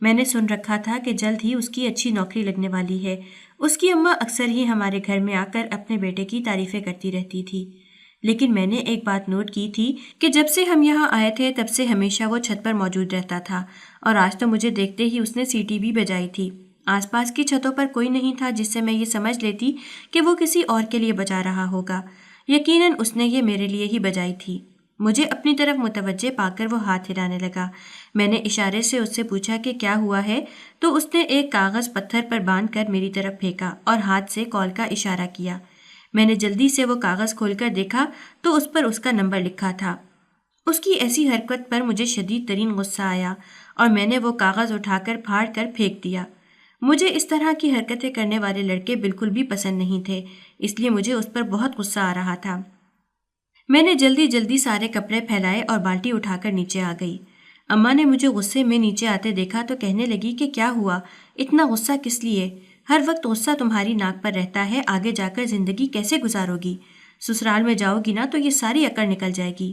میں نے سن رکھا تھا کہ جلد ہی اس کی اچھی نوکری لگنے والی ہے۔ اس کی اماں اکثر ہی ہمارے گھر میں آ کر اپنے بیٹے کی تعریفیں کرتی رہتی تھی، لیکن میں نے ایک بات نوٹ کی تھی کہ جب سے ہم یہاں آئے تھے تب سے ہمیشہ وہ چھت پر موجود رہتا تھا، اور آج تو مجھے دیکھتے ہی اس نے سیٹی بھی بجائی تھی۔ آس پاس کی چھتوں پر کوئی نہیں تھا جس سے میں یہ سمجھ لیتی کہ وہ کسی اور کے لیے بجا رہا ہوگا۔ یقیناً اس نے یہ میرے لیے ہی بجائی تھی۔ مجھے اپنی طرف متوجہ پا کر وہ ہاتھ ہلانے لگا۔ میں نے اشارے سے اس سے پوچھا کہ کیا ہوا ہے، تو اس نے ایک کاغذ پتھر پر باندھ کر میری طرف پھینکا اور ہاتھ سے کال کا اشارہ کیا۔ میں نے جلدی سے وہ کاغذ کھول کر دیکھا تو اس پر اس کا نمبر لکھا تھا۔ اس کی ایسی حرکت پر مجھے شدید ترین غصہ آیا اور میں نے وہ کاغذ اٹھا کر پھاڑ کر پھینک دیا۔ مجھے اس طرح کی حرکتیں کرنے والے لڑکے بالکل بھی پسند نہیں تھے، اس لیے مجھے اس پر بہت غصہ آ رہا تھا۔ میں نے جلدی سارے کپڑے پھیلائے اور بالٹی اٹھا کر نیچے آ گئی۔ اماں نے مجھے غصے میں نیچے آتے دیکھا تو کہنے لگی کہ کیا ہوا، اتنا غصہ کس لیے؟ ہر وقت غصہ تمہاری ناک پر رہتا ہے، آگے جا کر زندگی کیسے گزارو گی؟ سسرال میں جاؤ گی نا تو یہ ساری عقل نکل جائے گی۔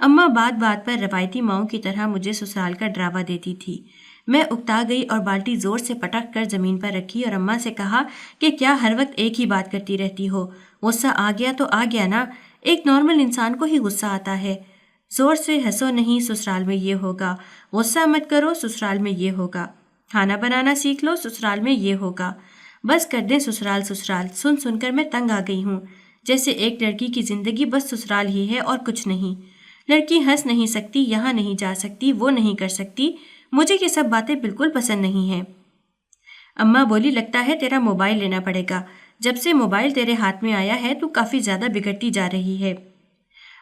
اماں بات بات پر روایتی ماؤں کی طرح مجھے سسرال کا ڈراوا دیتی تھی۔ میں اکتا گئی اور بالٹی زور سے پٹک کر زمین پر رکھی اور اماں سے کہا کہ کیا ہر وقت ایک ہی بات کرتی رہتی ہو؟ غصہ آ گیا تو آ گیا نا، ایک نارمل انسان کو ہی غصہ آتا ہے۔ زور سے ہنسو نہیں، سسرال میں یہ ہوگا، غصہ مت کرو، سسرال میں یہ ہوگا، کھانا بنانا سیکھ لو، سسرال میں یہ ہوگا، بس کر دیں سسرال سسرال، سن کر میں تنگ آ گئی ہوں، جیسے ایک لڑکی کی زندگی بس سسرال ہی ہے اور کچھ نہیں۔ لڑکی ہنس نہیں سکتی، یہاں نہیں جا سکتی، وہ نہیں کر سکتی، مجھے یہ سب باتیں بالکل پسند نہیں ہیں۔ اماں بولی لگتا ہے تیرا موبائل لینا پڑے گا، جب سے موبائل تیرے ہاتھ میں آیا ہے تو کافی زیادہ بگڑتی جا رہی ہے۔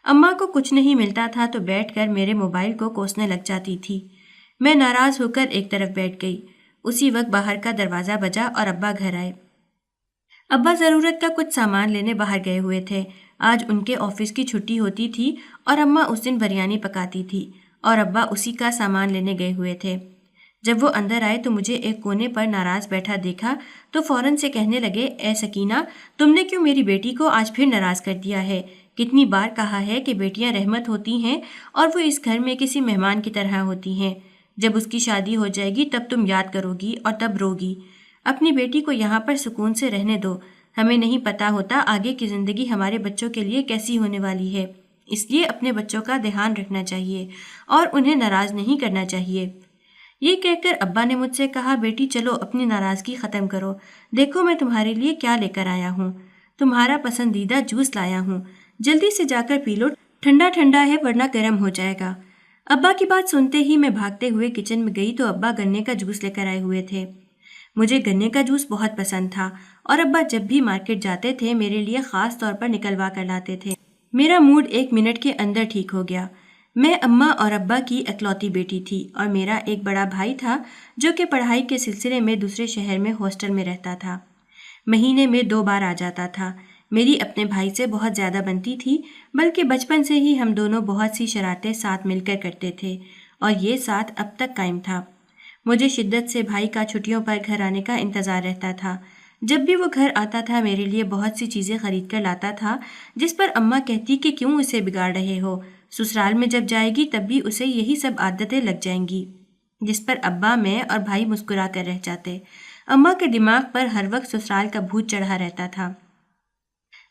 اماں کو کچھ نہیں ملتا تھا تو بیٹھ کر میرے موبائل کو کوسنے لگ جاتی تھی۔ میں ناراض ہو کر ایک طرف بیٹھ گئی۔ اسی وقت باہر کا دروازہ بجا اور ابا گھر آئے۔ ابا ضرورت کا کچھ سامان لینے باہر گئے ہوئے تھے۔ آج ان کے آفس کی چھٹی ہوتی تھی اور اماں اس دن بریانی پکاتی تھی اور ابا اسی کا سامان لینے گئے ہوئے تھے۔ جب وہ اندر آئے تو مجھے ایک کونے پر ناراض بیٹھا دیکھا تو فوراً سے کہنے لگے، اے سکینہ، تم نے کیوں میری بیٹی کو آج پھر ناراض کر دیا ہے؟ کتنی بار کہا ہے کہ بیٹیاں رحمت ہوتی ہیں اور وہ اس گھر میں کسی مہمان کی طرح ہوتی ہیں۔ جب اس کی شادی ہو جائے گی تب تم یاد کرو گی اور تب روگی۔ اپنی بیٹی کو یہاں پر سکون سے رہنے دو، ہمیں نہیں پتا ہوتا آگے کی زندگی ہمارے بچوں کے لیے کیسی ہونے والی ہے، اس لیے اپنے بچوں کا دھیان رکھنا چاہیے اور انہیں ناراض نہیں کرنا چاہیے۔ یہ کہہ کر ابا نے مجھ سے کہا، بیٹی چلو اپنی ناراضگی ختم کرو، دیکھو میں تمہارے لیے کیا لے کر آیا ہوں، تمہارا پسندیدہ جوس لایا ہوں، جلدی سے جا کر پی لو، ٹھنڈا ٹھنڈا ہے ورنہ گرم ہو جائے گا۔ ابا کی بات سنتے ہی میں بھاگتے ہوئے کچن میں گئی تو ابا گنے کا جوس لے کر آئے ہوئے تھے۔ مجھے گنے کا جوس بہت پسند تھا اور ابا جب بھی مارکیٹ جاتے تھے میرے لیے خاص طور پر نکلوا کر لاتے تھے۔ میرا موڈ 1 منٹ کے اندر ٹھیک ہو گیا۔ میں اماں اور ابا کی اکلوتی بیٹی تھی اور میرا ایک بڑا بھائی تھا جو کہ پڑھائی کے سلسلے میں دوسرے شہر میں ہاسٹل میں رہتا تھا۔ مہینے میں 2 بار آ جاتا تھا۔ میری اپنے بھائی سے بہت زیادہ بنتی تھی، بلکہ بچپن سے ہی ہم دونوں بہت سی شرارتیں ساتھ مل کر کرتے تھے اور یہ ساتھ اب تک قائم تھا۔ مجھے شدت سے بھائی کا چھٹیوں پر گھر آنے کا انتظار رہتا تھا۔ جب بھی وہ گھر آتا تھا میرے لیے بہت سی چیزیں خرید کر لاتا تھا، جس پر اماں کہتی کہ کیوں اسے بگاڑ رہے ہو، سسرال میں جب جائے گی تب بھی اسے یہی سب عادتیں لگ جائیں گی، جس پر ابا، میں اور بھائی مسکرا کر رہ جاتے۔ اماں کے دماغ پر ہر وقت سسرال کا بھوت چڑھا رہتا تھا۔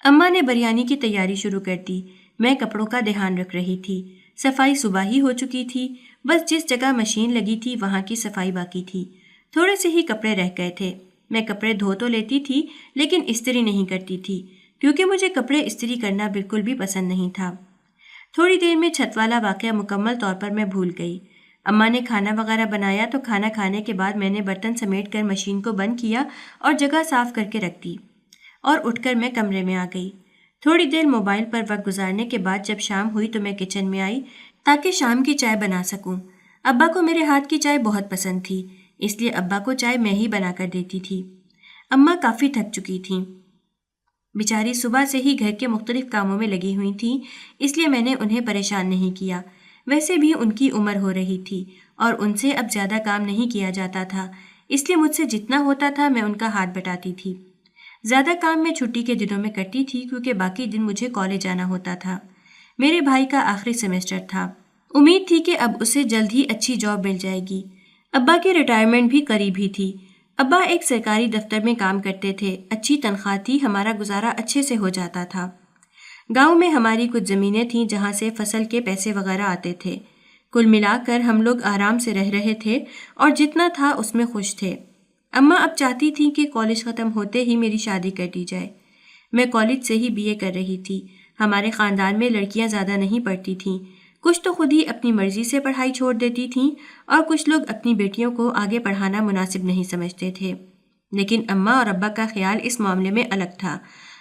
اماں نے بریانی کی تیاری شروع کر دی۔ میں کپڑوں کا دھیان رکھ رہی تھی۔ صفائی صبح ہی ہو چکی تھی، بس جس جگہ مشین لگی تھی وہاں کی صفائی باقی تھی۔ تھوڑے سے ہی کپڑے رہ گئے تھے۔ میں کپڑے دھو تو لیتی تھی لیکن استری نہیں کرتی تھی کیونکہ مجھے کپڑے استری کرنا بالکل بھی پسند نہیں تھا۔ تھوڑی دیر میں چھت والا واقعہ مکمل طور پر میں بھول گئی۔ اماں نے کھانا وغیرہ بنایا تو کھانا کھانے کے بعد میں نے برتن سمیٹ کر مشین کو بند کیا اور جگہ صاف کر کے رکھ دی اور اٹھ کر میں کمرے میں آ گئی۔ تھوڑی دیر موبائل پر وقت گزارنے کے بعد جب شام ہوئی تو میں کچن میں آئی تاکہ شام کی چائے بنا سکوں۔ ابا کو میرے ہاتھ کی چائے بہت پسند تھی، اس لیے ابا کو چائے میں ہی بنا کر دیتی تھی۔ اماں کافی تھک چکی تھیں، بیچاری صبح سے ہی گھر کے مختلف کاموں میں لگی ہوئی تھیں، اس لیے میں نے انہیں پریشان نہیں کیا۔ ویسے بھی ان کی عمر ہو رہی تھی اور ان سے اب زیادہ کام نہیں کیا جاتا تھا، اس لیے مجھ سے جتنا ہوتا تھا میں ان کا ہاتھ بٹاتی تھی۔ زیادہ کام میں چھٹی کے دنوں میں کرتی تھی کیونکہ باقی دن مجھے کالج جانا ہوتا تھا۔ میرے بھائی کا آخری سیمسٹر تھا، امید تھی کہ اب اسے جلد ہی اچھی جاب مل جائے گی۔ ابا کی ریٹائرمنٹ بھی قریب ہی تھی۔ ابا ایک سرکاری دفتر میں کام کرتے تھے، اچھی تنخواہ تھی، ہمارا گزارا اچھے سے ہو جاتا تھا۔ گاؤں میں ہماری کچھ زمینیں تھیں جہاں سے فصل کے پیسے وغیرہ آتے تھے۔ کل ملا کر ہم لوگ آرام سے رہ رہے تھے اور جتنا تھا اس میں خوش تھے۔ اماں اب چاہتی تھیں کہ کالج ختم ہوتے ہی میری شادی کر دی جائے۔ میں کالج سے ہی BA کر رہی تھی۔ ہمارے خاندان میں لڑکیاں زیادہ نہیں پڑھتی تھیں، کچھ تو خود ہی اپنی مرضی سے پڑھائی چھوڑ دیتی تھیں اور کچھ لوگ اپنی بیٹیوں کو آگے پڑھانا مناسب نہیں سمجھتے تھے۔ لیکن اماں اور ابا کا خیال اس معاملے میں الگ تھا۔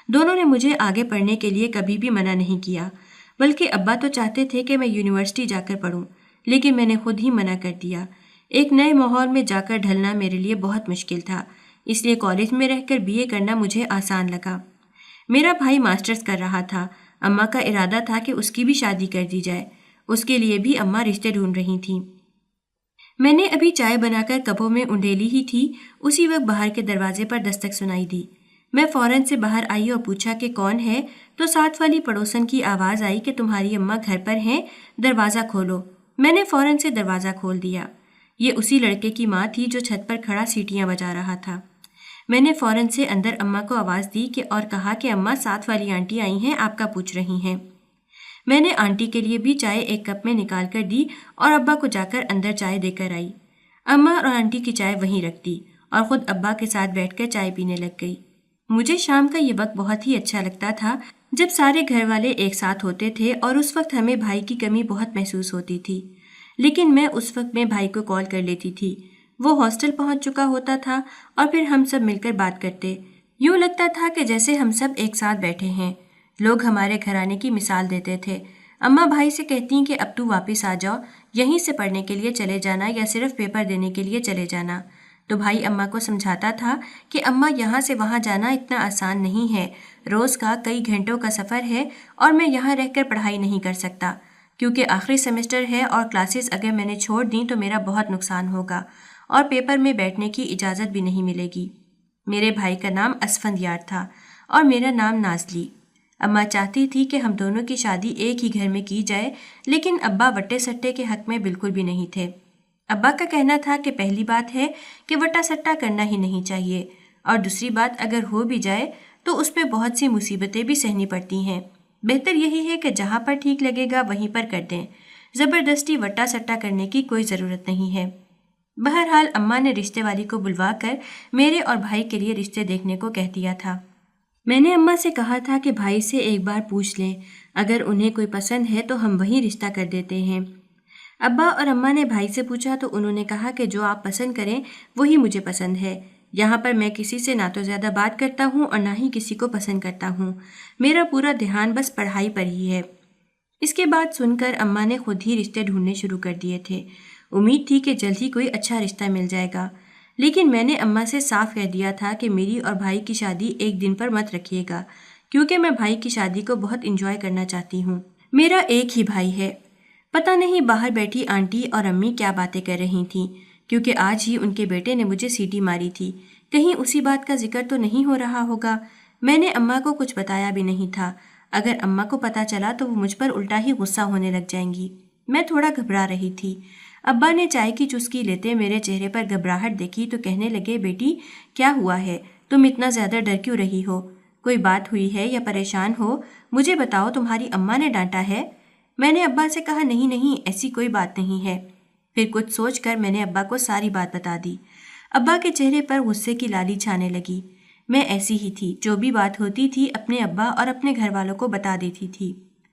دونوں نے مجھے آگے پڑھنے کے لیے کبھی بھی منع نہیں کیا، بلکہ ابا تو چاہتے تھے کہ میں یونیورسٹی جا کر پڑھوں، لیکن میں نے خود ہی منع کر دیا۔ ایک نئے ماحول میں جا کر ڈھلنا میرے لیے بہت مشکل تھا، اس لیے کالج میں رہ کر BA کرنا مجھے آسان لگا۔ میرا بھائی ماسٹرز کر رہا تھا، اماں کا ارادہ تھا کہ اس کی بھی شادی کر دی جائے، اس کے لیے بھی اماں رشتے ڈھونڈ رہی تھیں۔ میں نے ابھی چائے بنا کر کپوں میں انڈیلی ہی تھی، اسی وقت باہر کے دروازے پر دستک سنائی دی۔ میں فوراً سے باہر آئی اور پوچھا کہ کون ہے، تو ساتھ والی پڑوسن کی آواز آئی کہ تمہاری اماں گھر پر ہیں، دروازہ کھولو۔ میں نے فوراً سے دروازہ کھول دیا۔ یہ اسی لڑکے کی ماں تھی جو چھت پر کھڑا سیٹیاں بجا رہا تھا۔ میں نے فوراً سے اندر اماں کو آواز دی اور کہا کہ اماں ساتھ والی آنٹی آئی ہیں، آپ کا پوچھ رہی ہیں۔ میں نے آنٹی کے لیے بھی چائے ایک کپ میں نکال کر دی اور ابا کو جا کر اندر چائے دے کر آئی۔ اماں اور آنٹی کی چائے وہیں رکھ دی اور خود ابا کے ساتھ بیٹھ کر چائے پینے لگ گئی۔ مجھے شام کا یہ وقت بہت ہی اچھا لگتا تھا جب سارے گھر والے ایک ساتھ ہوتے تھے، اور اس وقت ہمیں بھائی کی کمی بہت محسوس ہوتی تھی، لیکن میں اس وقت میں بھائی کو کال کر لیتی تھی۔ وہ ہاسٹل پہنچ چکا ہوتا تھا اور پھر ہم سب مل کر بات کرتے، یوں لگتا تھا کہ جیسے ہم سب ایک ساتھ بیٹھے ہیں۔ لوگ ہمارے گھر آنے کی مثال دیتے تھے۔ اماں بھائی سے کہتی کہ اب تو واپس آ جاؤ، یہیں سے پڑھنے کے لیے چلے جانا یا صرف پیپر دینے کے لیے چلے جانا۔ تو بھائی اماں کو سمجھاتا تھا کہ اماں یہاں سے وہاں جانا اتنا آسان نہیں ہے، روز کا کئی گھنٹوں کا سفر ہے اور میں یہاں رہ کر پڑھائی نہیں کر سکتا، کیونکہ آخری سیمسٹر ہے اور کلاسز اگر میں نے چھوڑ دیں تو میرا بہت نقصان ہوگا اور پیپر میں بیٹھنے کی اجازت بھی نہیں ملے گی۔ میرے بھائی کا نام اسفندیار تھا اور میرا نام نازلی۔ اماں چاہتی تھی کہ ہم دونوں کی شادی ایک ہی گھر میں کی جائے، لیکن ابا وٹے سٹے کے حق میں بالکل بھی نہیں تھے۔ ابا کا کہنا تھا کہ پہلی بات ہے کہ وٹا سٹا کرنا ہی نہیں چاہیے، اور دوسری بات اگر ہو بھی جائے تو اس پہ بہت سی مصیبتیں بھی سہنی پڑتی ہیں۔ بہتر یہی ہے کہ جہاں پر ٹھیک لگے گا وہیں پر کر دیں، زبردستی وٹا سٹا کرنے کی کوئی ضرورت نہیں ہے۔ بہرحال اماں نے رشتے والی کو بلوا کر میرے اور بھائی کے لیے رشتے دیکھنے کو کہہ دیا تھا۔ میں نے اماں سے کہا تھا کہ بھائی سے ایک بار پوچھ لیں، اگر انہیں کوئی پسند ہے تو ہم وہیں رشتہ کر دیتے ہیں۔ ابا اور اماں نے بھائی سے پوچھا تو انہوں نے کہا کہ جو آپ پسند کریں وہی مجھے پسند ہے۔ یہاں پر میں کسی سے نہ تو زیادہ بات کرتا ہوں اور نہ ہی کسی کو پسند کرتا ہوں، میرا پورا دھیان بس پڑھائی پر ہی ہے۔ اس کے بعد سن کر اماں نے خود ہی رشتے ڈھونڈنے شروع کر دیے تھے۔ امید تھی کہ جلد ہی کوئی اچھا رشتہ مل جائے گا، لیکن میں نے اماں سے صاف کہہ دیا تھا کہ میری اور بھائی کی شادی ایک دن پر مت رکھیے گا، کیونکہ میں بھائی کی شادی کو بہت انجوائے کرنا چاہتی ہوں۔ میرا ایک ہی بھائی ہے۔ پتہ نہیں باہر بیٹھی آنٹی اور امی کیا باتیں کر رہی تھیں، کیونکہ آج ہی ان کے بیٹے نے مجھے سیٹی ماری تھی، کہیں اسی بات کا ذکر تو نہیں ہو رہا ہوگا۔ میں نے اماں کو کچھ بتایا بھی نہیں تھا، اگر اماں کو پتہ چلا تو وہ مجھ پر الٹا ہی غصہ ہونے لگ جائیں گی۔ میں تھوڑا گھبرا رہی تھی۔ ابا نے چائے کی چسکی لیتے میرے چہرے پر گھبراہٹ دیکھی تو کہنے لگے، بیٹی کیا ہوا ہے، تم اتنا زیادہ ڈر کیوں رہی ہو؟ کوئی بات ہوئی ہے یا پریشان ہو؟ مجھے بتاؤ، تمہاری اماں نے ڈانٹا ہے؟ میں نے ابا سے کہا، نہیں نہیں، ایسی کوئی بات نہیں ہے۔ پھر کچھ سوچ کر میں نے ابا کو ساری بات بتا دی۔ ابا کے چہرے پر غصے کی لالی چھانے لگی۔ میں ایسی ہی تھی، جو بھی بات ہوتی تھی اپنے ابا اور اپنے گھر والوں کو بتا دیتی تھی،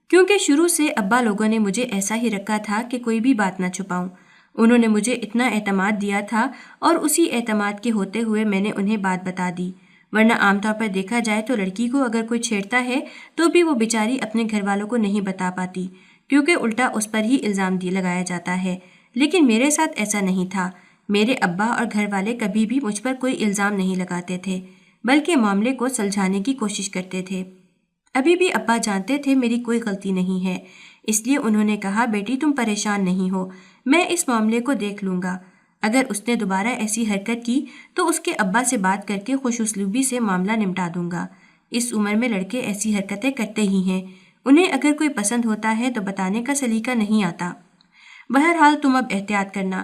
کیونکہ شروع سے ابا لوگوں نے مجھے ایسا ہی رکھا تھا کہ کوئی بھی بات نہ چھپاؤں۔ انہوں نے مجھے اتنا اعتماد دیا تھا اور اسی اعتماد کے ہوتے ہوئے میں نے انہیں بات بتا دی، ورنہ عام طور پر دیکھا جائے تو لڑکی کو اگر کوئی چھیڑتا ہے تو بھی وہ بیچاری اپنے گھر والوں کو نہیں بتا پاتی، کیونکہ الٹا اس پر ہی الزام لگایا جاتا ہے۔ لیکن میرے ساتھ ایسا نہیں تھا۔ میرے ابا اور گھر والے کبھی بھی مجھ پر کوئی الزام نہیں لگاتے تھے، بلکہ معاملے کو سلجھانے کی کوشش کرتے تھے۔ ابھی بھی ابا جانتے تھے میری کوئی غلطی نہیں ہے، اس لیے انہوں نے کہا، بیٹی تم پریشان نہیں ہو، میں اس معاملے کو دیکھ لوں گا۔ اگر اس نے دوبارہ ایسی حرکت کی تو اس کے ابا سے بات کر کے خوش اسلوبی سے معاملہ نمٹا دوں گا۔ اس عمر میں لڑکے ایسی حرکتیں کرتے ہی ہیں، انہیں اگر کوئی پسند ہوتا ہے تو بتانے کا سلیقہ نہیں آتا۔ بہرحال تم اب احتیاط کرنا،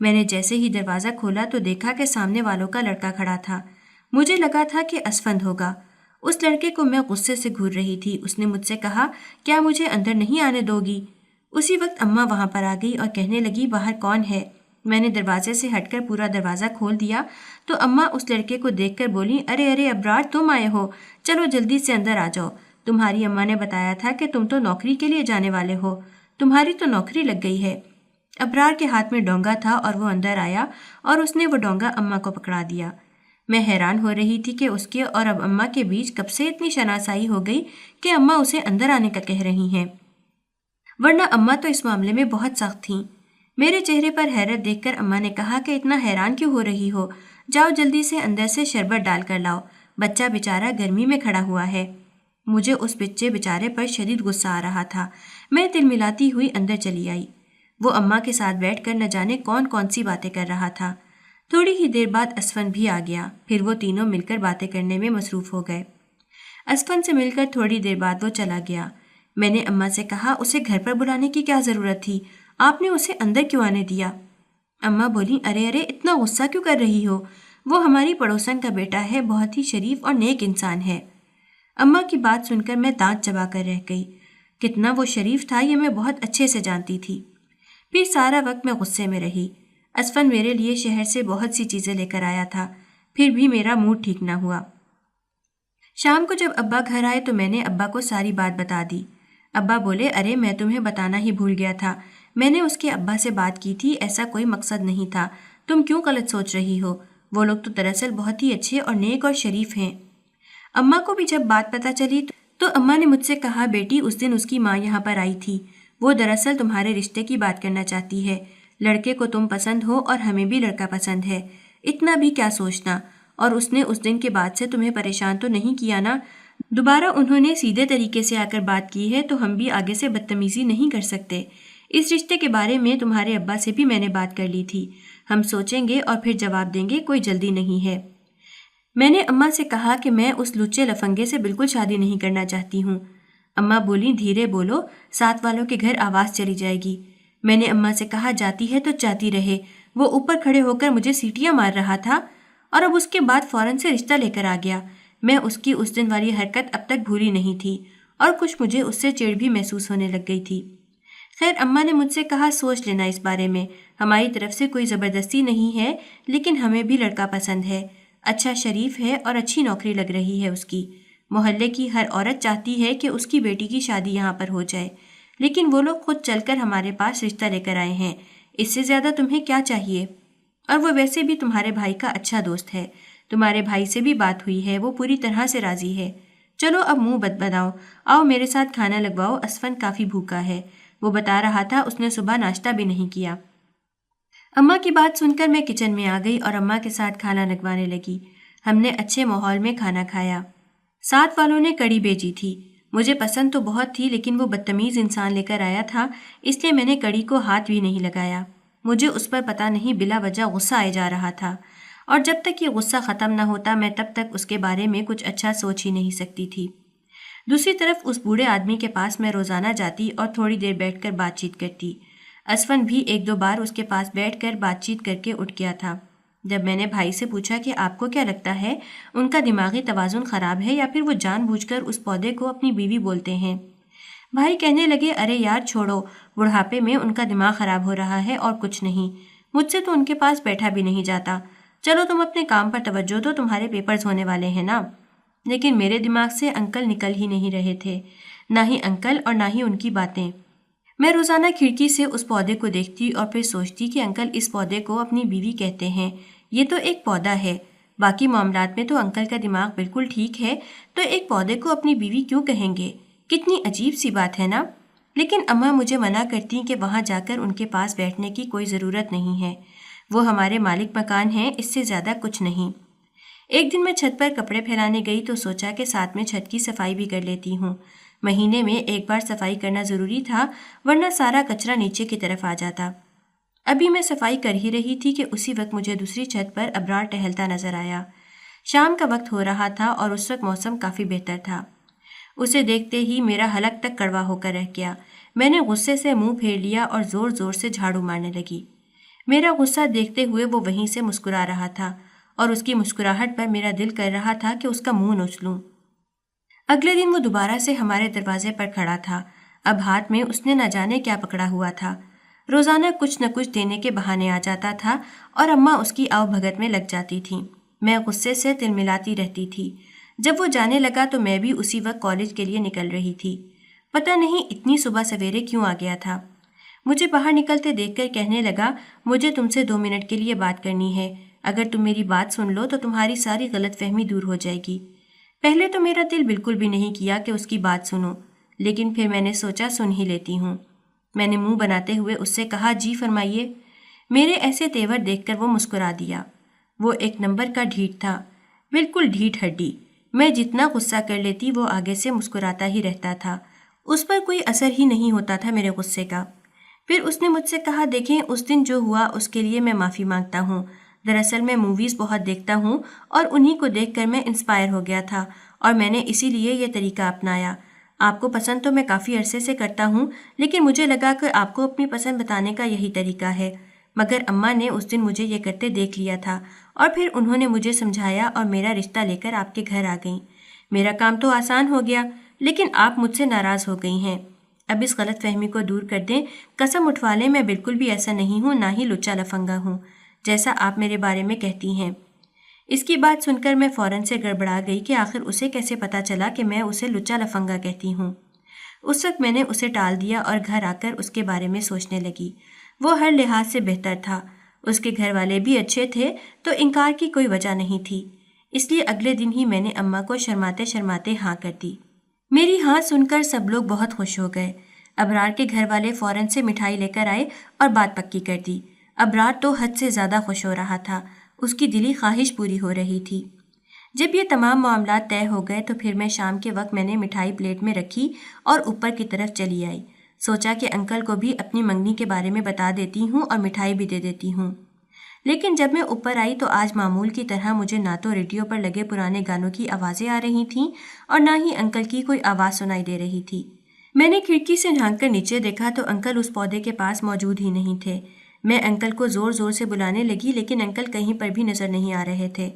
میں نے جیسے ہی دروازہ کھولا تو دیکھا کہ سامنے والوں کا لڑکا کھڑا تھا۔ مجھے لگا تھا کہ اسفند ہوگا۔ اس لڑکے کو میں غصے سے گھور رہی تھی۔ اس نے مجھ سے کہا، کیا مجھے اندر نہیں آنے دو گی؟ اسی وقت اماں وہاں پر آ گئی اور کہنے لگی، باہر کون ہے؟ میں نے دروازے سے ہٹ کر پورا دروازہ کھول دیا تو اماں اس لڑکے کو دیکھ کر بولی، ارے ارے ابرار، تم آئے ہو، چلو جلدی سے اندر آ جاؤ۔ تمہاری اماں نے بتایا تھا کہ تم تو نوکری کے لیے جانے والے ہو، تمہاری تو نوکری لگ گئی ہے۔ ابرار کے ہاتھ میں ڈونگا تھا اور وہ اندر آیا اور اس نے وہ ڈونگا اماں کو پکڑا دیا۔ میں حیران ہو رہی تھی کہ اس کے اور اب اماں کے بیچ کب سے اتنی شناسائی ہو گئی کہ اماں اسے اندر آنے کا کہہ رہی ہیں، ورنہ اماں تو اس معاملے میں بہت سخت تھیں۔ میرے چہرے پر حیرت دیکھ کر اماں نے کہا کہ اتنا حیران کیوں ہو رہی ہو؟ جاؤ جلدی سے اندر سے شربت ڈال کر لاؤ، بچہ بیچارہ گرمی میں کھڑا ہوا ہے۔ مجھے اس بچے بیچارے پر شدید غصہ آ رہا تھا۔ میں تل ملاتی ہوئی اندر چلی آئی۔ وہ اماں کے ساتھ بیٹھ کر نہ جانے کون کون سی باتیں کر رہا تھا۔ تھوڑی ہی دیر بعد اسفند بھی آ گیا، پھر وہ تینوں مل کر باتیں کرنے میں مصروف ہو گئے۔ اسفند سے مل کر تھوڑی دیر بعد وہ چلا گیا۔ میں نے اماں سے کہا، اسے گھر پر بلانے کی کیا ضرورت تھی؟ آپ نے اسے اندر کیوں آنے دیا؟ اماں بولی، ارے ارے اتنا غصہ کیوں کر رہی ہو؟ وہ ہماری پڑوسن کا بیٹا ہے، بہت ہی شریف اور نیک انسان ہے۔ اماں کی بات سن کر میں دانت چبا کر رہ گئی۔ کتنا وہ شریف تھا یہ میں بہت اچھے سے جانتی تھی۔ پھر سارا وقت میں غصے میں رہی۔ اسفند میرے لیے شہر سے بہت سی چیزیں لے کر آیا تھا، پھر بھی میرا موڈ ٹھیک نہ ہوا۔ شام کو جب ابا گھر آئے تو میں نے ابا کو ساری بات بتا دی۔ ابا بولے، ارے میں تمہیں بتانا ہی بھول گیا تھا، میں نے اس کے ابا سے بات کی تھی، ایسا کوئی مقصد نہیں تھا، تم کیوں غلط سوچ رہی ہو؟ وہ لوگ تو دراصل بہت ہی اچھے اور نیک اور شریف ہیں۔ اماں کو بھی جب بات پتہ چلی تو اماں نے مجھ سے کہا، بیٹی اس دن اس کی ماں یہاں پر آئی تھی، وہ دراصل تمہارے رشتے کی بات کرنا چاہتی ہے، لڑکے کو تم پسند ہو اور ہمیں بھی لڑکا پسند ہے، اتنا بھی کیا سوچنا، اور اس نے اس دن کے بعد سے تمہیں پریشان تو نہیں کیا نا؟ دوبارہ انہوں نے سیدھے طریقے سے آ کر بات کی ہے تو ہم بھی آگے سے بدتمیزی نہیں کر سکتے۔ اس رشتے کے بارے میں تمہارے ابا سے بھی میں نے بات کر لی تھی، ہم سوچیں گے اور پھر جواب دیں گے، کوئی جلدی نہیں ہے۔ میں نے اماں سے کہا کہ میں اس لچے لفنگے سے بالکل شادی نہیں کرنا چاہتی ہوں۔ اماں بولی، دھیرے بولو، ساتھ والوں کے گھر آواز چلی جائے گی۔ میں نے اماں سے کہا، جاتی ہے تو جاتی رہے، وہ اوپر کھڑے ہو کر مجھے سیٹیاں مار رہا تھا اور اب اس کے بعد فوراً سے رشتہ لے کر آ گیا۔ میں اس کی اس دن والی حرکت اب تک بھولی نہیں تھی اور کچھ مجھے اس سے چڑ بھی محسوس ہونے لگ گئی تھی۔ خیر، اماں نے مجھ سے کہا، سوچ لینا اس بارے میں، ہماری طرف سے کوئی زبردستی نہیں ہے، لیکن ہمیں بھی لڑکا پسند ہے، اچھا شریف ہے اور اچھی نوکری لگ رہی ہے اس کی، محلے کی ہر عورت چاہتی ہے کہ اس کی بیٹی کی شادی یہاں پر ہو جائے، لیکن وہ لوگ خود چل کر ہمارے پاس رشتہ لے کر آئے ہیں، اس سے زیادہ تمہیں کیا چاہیے؟ اور وہ ویسے بھی تمہارے بھائی کا اچھا دوست ہے، تمہارے بھائی سے بھی بات ہوئی ہے، وہ پوری طرح سے راضی ہے۔ چلو اب منہ بد بناؤ، آؤ میرے ساتھ کھانا لگواؤ، اسفند کافی بھوکا ہے، وہ بتا رہا تھا اس نے صبح ناشتہ بھی نہیں کیا۔ اماں کی بات سن کر میں کچن میں آ گئی اور اماں کے ساتھ کھانا لگوانے لگی۔ ہم نے اچھے ماحول میں کھانا کھایا۔ ساتھ والوں نے کڑی بھیجی تھی، مجھے پسند تو بہت تھی لیکن وہ بدتمیز انسان لے کر آیا تھا، اس لیے میں نے کڑی کو ہاتھ بھی نہیں لگایا۔ مجھے اس پر پتہ نہیں بلا وجہ غصہ آئے جا رہا تھا، اور جب تک یہ غصہ ختم نہ ہوتا میں تب تک اس کے بارے میں کچھ اچھا سوچ ہی نہیں سکتی تھی۔ دوسری طرف اس بوڑھے آدمی کے پاس میں روزانہ جاتی اور تھوڑی دیر بیٹھ کر بات چیت کرتی۔ اسفند بھی ایک دو بار اس کے پاس بیٹھ کر بات چیت کر کے اٹھ گیا تھا۔ جب میں نے بھائی سے پوچھا کہ آپ کو کیا لگتا ہے، ان کا دماغی توازن خراب ہے یا پھر وہ جان بوجھ کر اس پودے کو اپنی بیوی بولتے ہیں؟ بھائی کہنے لگے، ارے یار چھوڑو، بڑھاپے میں ان کا دماغ خراب ہو رہا ہے اور کچھ نہیں، مجھ سے تو ان کے پاس بیٹھا بھی نہیں جاتا، چلو تم اپنے کام پر توجہ دو، تمہارے پیپرز ہونے والے ہیں نا۔ لیکن میرے دماغ سے انکل نکل ہی نہیں رہے تھے، نہ ہی انکل اور نہ ہی ان کی باتیں۔ میں روزانہ کھڑکی سے اس پودے کو دیکھتی اور پھر سوچتی کہ انکل اس پودے کو اپنی بیوی کہتے ہیں، یہ تو ایک پودا ہے، باقی معاملات میں تو انکل کا دماغ بالکل ٹھیک ہے، تو ایک پودے کو اپنی بیوی کیوں کہیں گے؟ کتنی عجیب سی بات ہے نا؟ لیکن اماں مجھے منع کرتی کہ وہاں جا کر ان کے پاس بیٹھنے کی کوئی ضرورت نہیں ہے، وہ ہمارے مالک مکان ہیں، اس سے زیادہ کچھ نہیں۔ ایک دن میں چھت پر کپڑے پھیلانے گئی تو سوچا کہ ساتھ میں چھت کی صفائی بھی کر لیتی ہوں، مہینے میں ایک بار صفائی کرنا ضروری تھا ورنہ سارا کچرا نیچے کی طرف آ جاتا۔ ابھی میں صفائی کر ہی رہی تھی کہ اسی وقت مجھے دوسری چھت پر ابرار ٹہلتا نظر آیا۔ شام کا وقت ہو رہا تھا اور اس وقت موسم کافی بہتر تھا۔ اسے دیکھتے ہی میرا حلق تک کڑوا ہو کر رہ گیا۔ میں نے غصے سے منہ پھیر لیا اور زور زور سے جھاڑو مارنے لگی۔ میرا غصہ دیکھتے ہوئے وہ وہیں سے مسکرا رہا تھا اور اس کی مسکراہٹ پر میرا دل کر رہا تھا کہ اس کا منہ نوچ لوں۔ اگلے دن وہ دوبارہ سے ہمارے دروازے پر کھڑا تھا۔ اب ہاتھ میں اس نے نہ جانے کیا پکڑا ہوا تھا۔ روزانہ کچھ نہ کچھ دینے کے بہانے آ جاتا تھا اور اماں اس کی آؤ بھگت میں لگ جاتی تھیں۔ میں غصے سے تل ملاتی رہتی تھی۔ جب وہ جانے لگا تو میں بھی اسی وقت کالج کے لیے نکل رہی تھی۔ پتہ نہیں اتنی صبح سویرے کیوں آ گیا تھا۔ مجھے باہر نکلتے دیکھ کر کہنے لگا، مجھے تم سے 2 منٹ کے لیے بات کرنی ہے۔ اگر تم میری بات سن لو تو تمہاری ساری غلط فہمی دور ہو جائے گی۔ پہلے تو میرا دل بالکل بھی نہیں کیا کہ اس کی بات سنوں، لیکن پھر میں نے سوچا سن ہی لیتی ہوں۔ میں نے منہ بناتے ہوئے اس سے کہا، جی فرمائیے۔ میرے ایسے تیور دیکھ کر وہ مسکرا دیا۔ وہ ایک نمبر کا ڈھیٹ تھا، بالکل ڈھیٹ ہڈی۔ میں جتنا غصہ کر لیتی وہ آگے سے مسکراتا ہی رہتا تھا۔ اس پر کوئی اثر ہی نہیں ہوتا تھا میرے غصے کا۔ پھر اس نے مجھ سے کہا، دیکھیں اس دن جو ہوا اس کے لیے میں معافی مانگتا ہوں۔ دراصل میں موویز بہت دیکھتا ہوں اور انہی کو دیکھ کر میں انسپائر ہو گیا تھا اور میں نے اسی لیے یہ طریقہ اپنایا۔ آپ کو پسند تو میں کافی عرصے سے کرتا ہوں، لیکن مجھے لگا کہ آپ کو اپنی پسند بتانے کا یہی طریقہ ہے۔ مگر اماں نے اس دن مجھے یہ کرتے دیکھ لیا تھا اور پھر انہوں نے مجھے سمجھایا اور میرا رشتہ لے کر آپ کے گھر آ گئیں۔ میرا کام تو آسان ہو گیا، لیکن آپ مجھ سے ناراض ہو گئی ہیں۔ اب اس غلط فہمی کو دور کر دیں، قسم اٹھوا لیں میں بالکل بھی ایسا نہیں ہوں، نہ ہی لچا لفنگا ہوں جیسا آپ میرے بارے میں کہتی ہیں۔ اس کی بات سن کر میں فوراً سے گڑبڑا گئی کہ آخر اسے کیسے پتہ چلا کہ میں اسے لچا لفنگا کہتی ہوں۔ اس وقت میں نے اسے ٹال دیا اور گھر آ کر اس کے بارے میں سوچنے لگی۔ وہ ہر لحاظ سے بہتر تھا، اس کے گھر والے بھی اچھے تھے، تو انکار کی کوئی وجہ نہیں تھی۔ اس لیے اگلے دن ہی میں نے اماں کو شرماتے شرماتے ہاں کر دی۔ میری ہاں سن کر سب لوگ بہت خوش ہو گئے۔ ابرار کے گھر والے فوراً سے مٹھائی لے کر آئے اور بات پکی کر دی۔ ابرار تو حد سے زیادہ خوش ہو رہا تھا، اس کی دلی خواہش پوری ہو رہی تھی۔ جب یہ تمام معاملات طے ہو گئے تو پھر میں شام کے وقت میں نے مٹھائی پلیٹ میں رکھی اور اوپر کی طرف چلی آئی۔ سوچا کہ انکل کو بھی اپنی منگنی کے بارے میں بتا دیتی ہوں اور مٹھائی بھی دے دیتی ہوں۔ لیکن جب میں اوپر آئی تو آج معمول کی طرح مجھے نہ تو ریڈیو پر لگے پرانے گانوں کی آوازیں آ رہی تھیں اور نہ ہی انکل کی کوئی آواز سنائی دے رہی تھی۔ میں نے کھڑکی سے جھانک کر نیچے دیکھا تو انکل اس پودے کے پاس موجود ہی نہیں تھے۔ میں انکل کو زور زور سے بلانے لگی لیکن انکل کہیں پر بھی نظر نہیں آ رہے تھے۔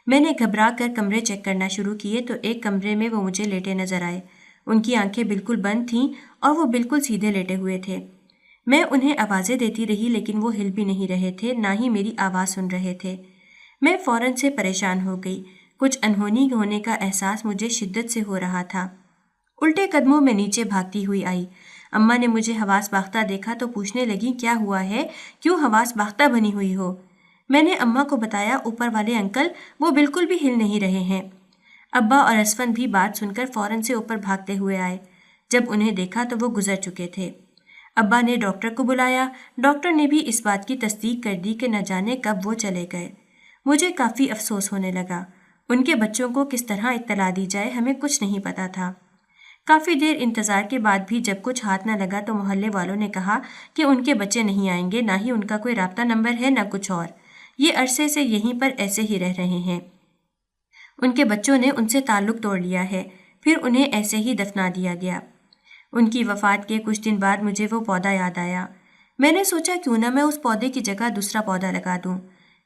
میں نے گھبرا کر کمرے چیک کرنا شروع کیے تو ایک کمرے میں وہ مجھے لیٹے نظر آئے۔ ان کی آنکھیں بالکل بند تھیں اور وہ بالکل سیدھے لیٹے ہوئے تھے۔ میں انہیں آوازیں دیتی رہی لیکن وہ ہل بھی نہیں رہے تھے، نہ ہی میری آواز سن رہے تھے۔ میں فوراً سے پریشان ہو گئی۔ کچھ انہونی ہونے کا احساس مجھے شدت سے ہو رہا تھا۔ الٹے قدموں میں نیچے بھاگتی ہوئی آئی۔ اماں نے مجھے حواس باختہ دیکھا تو پوچھنے لگی، کیا ہوا ہے، کیوں حواس باختہ بنی ہوئی ہو؟ میں نے اماں کو بتایا، اوپر والے انکل وہ بالکل بھی ہل نہیں رہے ہیں۔ ابا اور اسفند بھی بات سن کر فوراً سے اوپر بھاگتے ہوئے آئے۔ جب انہیں دیکھا تو وہ گزر چکے تھے۔ ابا نے ڈاکٹر کو بلایا۔ ڈاکٹر نے بھی اس بات کی تصدیق کر دی کہ نہ جانے کب وہ چلے گئے۔ مجھے کافی افسوس ہونے لگا۔ ان کے بچوں کو کس طرح اطلاع دی جائے ہمیں کچھ نہیں پتا تھا۔ کافی دیر انتظار کے بعد بھی جب کچھ ہاتھ نہ لگا تو محلے والوں نے کہا کہ ان کے بچے نہیں آئیں گے، نہ ہی ان کا کوئی رابطہ نمبر ہے نہ کچھ اور، یہ عرصے سے یہیں پر ایسے ہی رہ رہے ہیں۔ ان کے بچوں نے ان سے تعلق توڑ لیا ہے، پھر انہیں ایسے ہی دفنا دیا گیا۔ ان کی وفات کے کچھ دن بعد مجھے وہ پودا یاد آیا۔ میں نے سوچا کیوں نہ میں اس پودے کی جگہ دوسرا پودا لگا دوں،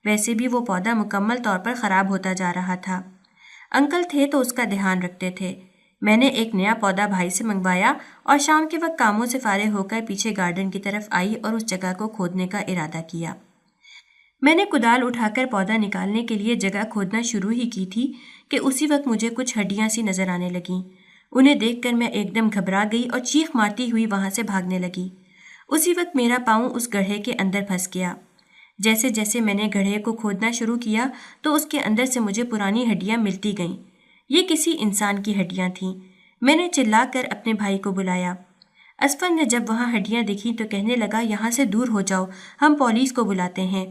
ویسے بھی وہ پودا مکمل طور پر خراب ہوتا جا رہا تھا۔ انکل تھے تو اس کا دھیان رکھتے تھے۔ میں نے ایک نیا پودا بھائی سے منگوایا اور شام کے وقت کاموں سے فارغ ہو کر پیچھے گارڈن کی طرف آئی اور اس جگہ کو کھودنے کا ارادہ کیا۔ میں نے کدال اٹھا کر پودا نکالنے کے لیے جگہ کھودنا شروع ہی کی تھی کہ اسی وقت مجھے کچھ ہڈیاں سی نظر آنے لگیں۔ انہیں دیکھ کر میں ایک دم گھبرا گئی اور چیخ مارتی ہوئی وہاں سے بھاگنے لگی۔ اسی وقت میرا پاؤں اس گڑھے کے اندر پھنس گیا۔ جیسے جیسے میں نے گڑھے کو کھودنا شروع کیا تو اس کے اندر سے مجھے پرانی ہڈیاں ملتی گئیں۔ یہ کسی انسان کی ہڈیاں تھیں۔ میں نے چلا کر اپنے بھائی کو بلایا۔ اسفند نے جب وہاں ہڈیاں دیکھی تو کہنے لگا، یہاں سے دور ہو جاؤ، ہم پولیس کو بلاتے ہیں۔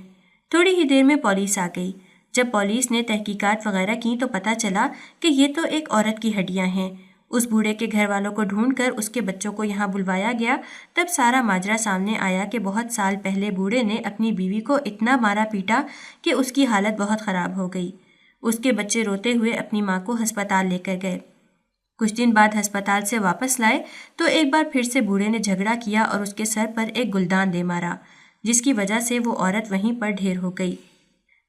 تھوڑی ہی دیر میں پولیس آ گئی۔ جب پولیس نے تحقیقات وغیرہ کی تو پتہ چلا کہ یہ تو ایک عورت کی ہڈیاں ہیں۔ اس بوڑھے کے گھر والوں کو ڈھونڈ کر اس کے بچوں کو یہاں بلوایا گیا۔ تب سارا ماجرا سامنے آیا کہ بہت سال پہلے بوڑھے نے اپنی بیوی کو اتنا مارا پیٹا کہ اس کی حالت بہت خراب ہو گئی۔ اس کے بچے روتے ہوئے اپنی ماں کو ہسپتال لے کر گئے۔ کچھ دن بعد ہسپتال سے واپس لائے تو ایک بار پھر سے بوڑھے نے جھگڑا کیا اور اس کے سر پر ایک گلدان دے مارا۔ جس کی وجہ سے وہ عورت وہیں پر ڈھیر ہو گئی۔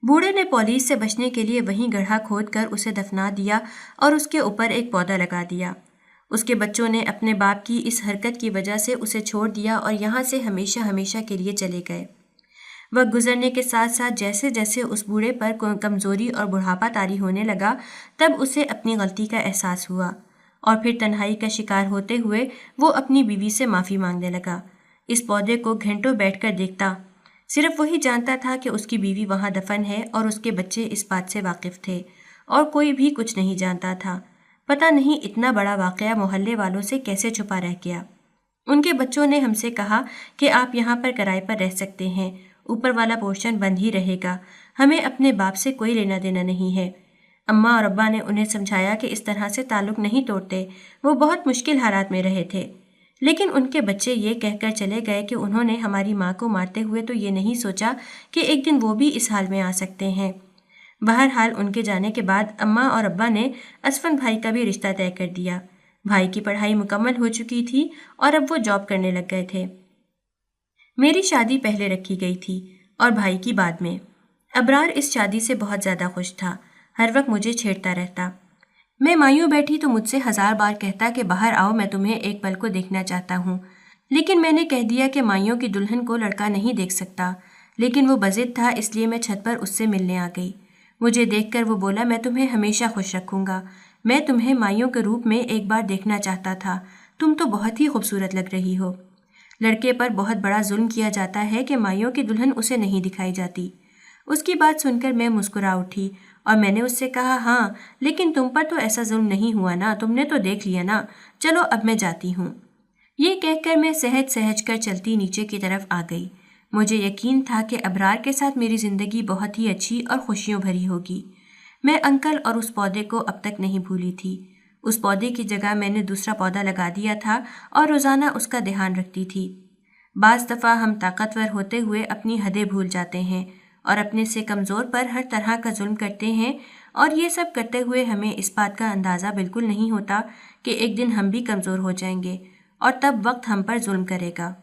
بوڑھے نے پولیس سے بچنے کے لیے وہیں گڑھا کھود کر اسے دفنا دیا اور اس کے اوپر ایک پودا لگا دیا۔ اس کے بچوں نے اپنے باپ کی اس حرکت کی وجہ سے اسے چھوڑ دیا اور یہاں سے ہمیشہ ہمیشہ کے لیے چلے گئے۔ وقت گزرنے کے ساتھ ساتھ جیسے جیسے اس بوڑھے پر کمزوری اور بڑھاپا طاری ہونے لگا، تب اسے اپنی غلطی کا احساس ہوا اور پھر تنہائی کا شکار ہوتے ہوئے وہ اپنی بیوی سے معافی مانگنے لگا۔ اس پودے کو گھنٹوں بیٹھ کر دیکھتا، صرف وہی جانتا تھا کہ اس کی بیوی وہاں دفن ہے اور اس کے بچے اس بات سے واقف تھے، اور کوئی بھی کچھ نہیں جانتا تھا۔ پتہ نہیں اتنا بڑا واقعہ محلے والوں سے کیسے چھپا رہ گیا۔ ان کے بچوں نے ہم سے کہا کہ آپ یہاں پر کرائے پر رہ سکتے ہیں، اوپر والا پورشن بند ہی رہے گا، ہمیں اپنے باپ سے کوئی لینا دینا نہیں ہے۔ اماں اور ابا نے انہیں سمجھایا کہ اس طرح سے تعلق نہیں توڑتے، وہ بہت مشکل حالات میں رہے تھے۔ لیکن ان کے بچے یہ کہہ کر چلے گئے کہ انہوں نے ہماری ماں کو مارتے ہوئے تو یہ نہیں سوچا کہ ایک دن وہ بھی اس حال میں آ سکتے ہیں۔ بہرحال ان کے جانے کے بعد اماں اور ابا نے اسفند بھائی کا بھی رشتہ طے کر دیا۔ بھائی کی پڑھائی مکمل ہو چکی تھی اور اب وہ جاب کرنے لگ گئے تھے۔ میری شادی پہلے رکھی گئی تھی اور بھائی کی بعد میں۔ ابرار اس شادی سے بہت زیادہ خوش تھا، ہر وقت مجھے چھیڑتا رہتا۔ میں مایوں بیٹھی تو مجھ سے 1000 بار کہتا کہ باہر آؤ، میں تمہیں ایک پل کو دیکھنا چاہتا ہوں، لیکن میں نے کہہ دیا کہ مایوں کی دلہن کو لڑکا نہیں دیکھ سکتا، لیکن وہ بضد تھا، اس لیے میں چھت پر اس سے ملنے آ گئی۔ مجھے دیکھ کر وہ بولا، میں تمہیں ہمیشہ خوش رکھوں گا، میں تمہیں مایوں کے روپ میں ایک بار دیکھنا چاہتا تھا، تم تو بہت ہی خوبصورت لگ رہی ہو۔ لڑکے پر بہت بڑا ظلم کیا جاتا ہے کہ مایوں کی دلہن اسے نہیں دکھائی جاتی۔ اس کی بات سن کر میں مسکرا اٹھی اور میں نے اس سے کہا، ہاں لیکن تم پر تو ایسا ظلم نہیں ہوا نا، تم نے تو دیکھ لیا نا، چلو اب میں جاتی ہوں۔ یہ کہہ کر میں سہج سہج کر چلتی نیچے کی طرف آ گئی۔ مجھے یقین تھا کہ ابرار کے ساتھ میری زندگی بہت ہی اچھی اور خوشیوں بھری ہوگی۔ میں انکل اور اس پودے کو اب تک نہیں بھولی تھی۔ اس پودے کی جگہ میں نے دوسرا پودا لگا دیا تھا اور روزانہ اس کا دھیان رکھتی تھی۔ بعض دفعہ ہم طاقتور ہوتے ہوئے اپنی حدیں بھول جاتے ہیں اور اپنے سے کمزور پر ہر طرح کا ظلم کرتے ہیں، اور یہ سب کرتے ہوئے ہمیں اس بات کا اندازہ بالکل نہیں ہوتا کہ ایک دن ہم بھی کمزور ہو جائیں گے اور تب وقت ہم پر ظلم کرے گا۔